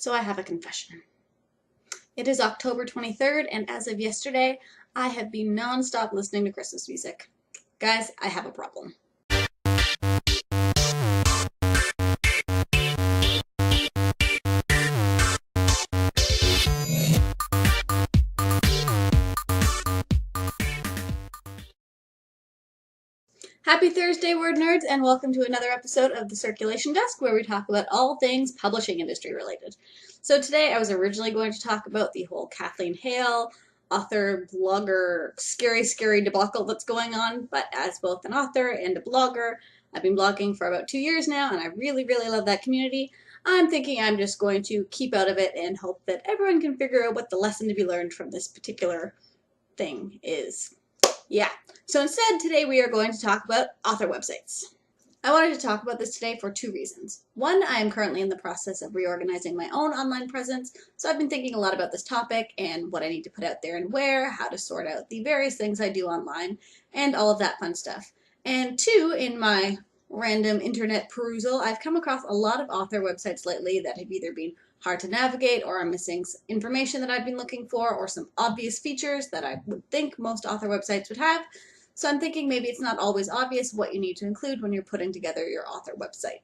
So I have a confession. It is October 23rd, and as of yesterday, I have been non-stop listening to Christmas music. Guys, I have a problem. Happy Thursday, Word Nerds, and welcome to another episode of the Circulation Desk, where we talk about all things publishing industry related. So today I was originally going to talk about the whole Kathleen Hale, author, blogger, scary debacle that's going on, but as both an author and a blogger, I've been blogging for about 2 years now, and I really love that community. I'm thinking I'm just going to keep out of it and hope that everyone can figure out what the lesson to be learned from this particular thing is. Yeah, so instead today we are going to talk about author websites. I wanted to talk about this today for two reasons. One, I am currently in the process of reorganizing my own online presence, so I've been thinking a lot about this topic and what I need to put out there and where, how to sort out the various things I do online, and all of that fun stuff. And two, in my random internet perusal, I've come across a lot of author websites lately that have either been hard to navigate, or I'm missing information that I've been looking for, or some obvious features that I would think most author websites would have. So I'm thinking maybe it's not always obvious what you need to include when you're putting together your author website.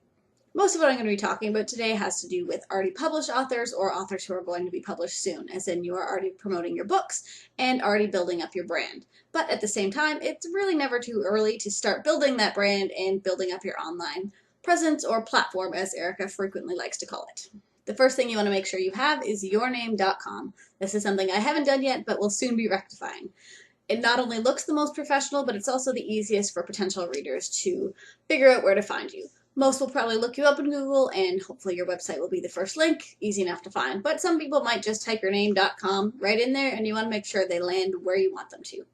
Most of what I'm going to be talking about today has to do with already published authors or authors who are going to be published soon, as in you are already promoting your books and already building up your brand. But at the same time, it's really never too early to start building that brand and building up your online presence, or platform as Erica frequently likes to call it. The first thing you want to make sure you have is yourname.com. This is something I haven't done yet, but will soon be rectifying. It not only looks the most professional, but it's also the easiest for potential readers to figure out where to find you. Most will probably look you up in Google, and hopefully your website will be the first link, easy enough to find. But some people might just type your name.com right in there, and you want to make sure they land where you want them to.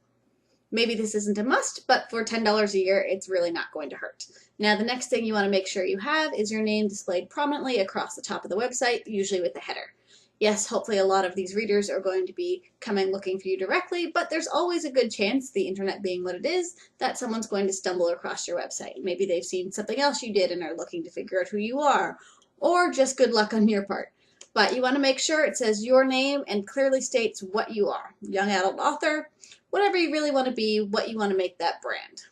Maybe this isn't a must, but for $10 a year, it's really not going to hurt. Now, the next thing you want to make sure you have is your name displayed prominently across the top of the website, usually with a header. Yes, hopefully a lot of these readers are going to be coming looking for you directly, but there's always a good chance, the internet being what it is, that someone's going to stumble across your website. Maybe they've seen something else you did and are looking to figure out who you are, or just good luck on your part. But you want to make sure it says your name and clearly states what you are. Young adult author, whatever you really want to be, what you want to make that brand.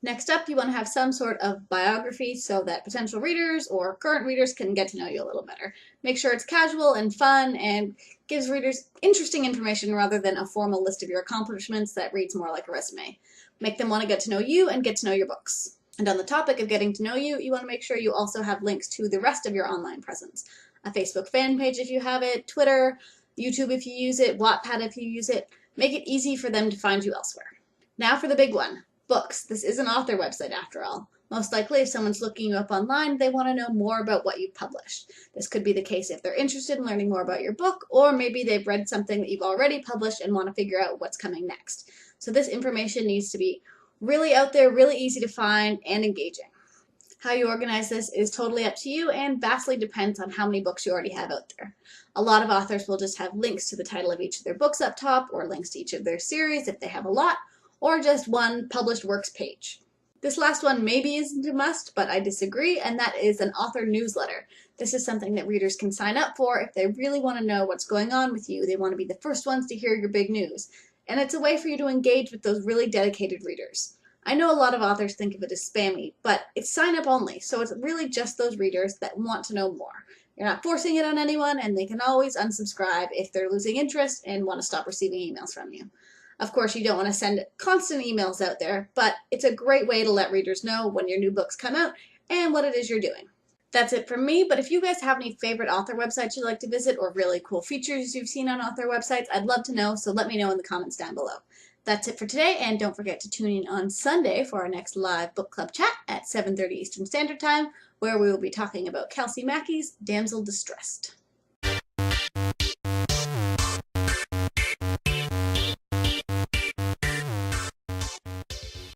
Next up, you want to have some sort of biography so that potential readers or current readers can get to know you a little better. Make sure it's casual and fun and gives readers interesting information rather than a formal list of your accomplishments that reads more like a resume. Make them want to get to know you and get to know your books. And on the topic of getting to know you, you want to make sure you also have links to the rest of your online presence. A Facebook fan page if you have it, Twitter, YouTube if you use it, Wattpad if you use it. Make it easy for them to find you elsewhere. Now for the big one. Books. This is an author website after all. Most likely, if someone's looking you up online, they want to know more about what you've published. This could be the case if they're interested in learning more about your book, or maybe they've read something that you've already published and want to figure out what's coming next. So this information needs to be really out there, really easy to find, and engaging. How you organize this is totally up to you and vastly depends on how many books you already have out there. A lot of authors will just have links to the title of each of their books up top, or links to each of their series if they have a lot, or just one published works page. This last one maybe isn't a must, but I disagree, and that is an author newsletter. This is something that readers can sign up for if they really want to know what's going on with you. They want to be the first ones to hear your big news. And it's a way for you to engage with those really dedicated readers. I know a lot of authors think of it as spammy, but it's sign up only, so it's really just those readers that want to know more. You're not forcing it on anyone, and they can always unsubscribe if they're losing interest and want to stop receiving emails from you. Of course, you don't want to send constant emails out there, but it's a great way to let readers know when your new books come out and what it is you're doing. That's it from me, but if you guys have any favorite author websites you'd like to visit or really cool features you've seen on author websites, I'd love to know, so let me know in the comments down below. That's it for today, and don't forget to tune in on Sunday for our next live book club chat at 7:30 Eastern Standard Time, where we will be talking about Kelsey Mackey's Damsel Distressed.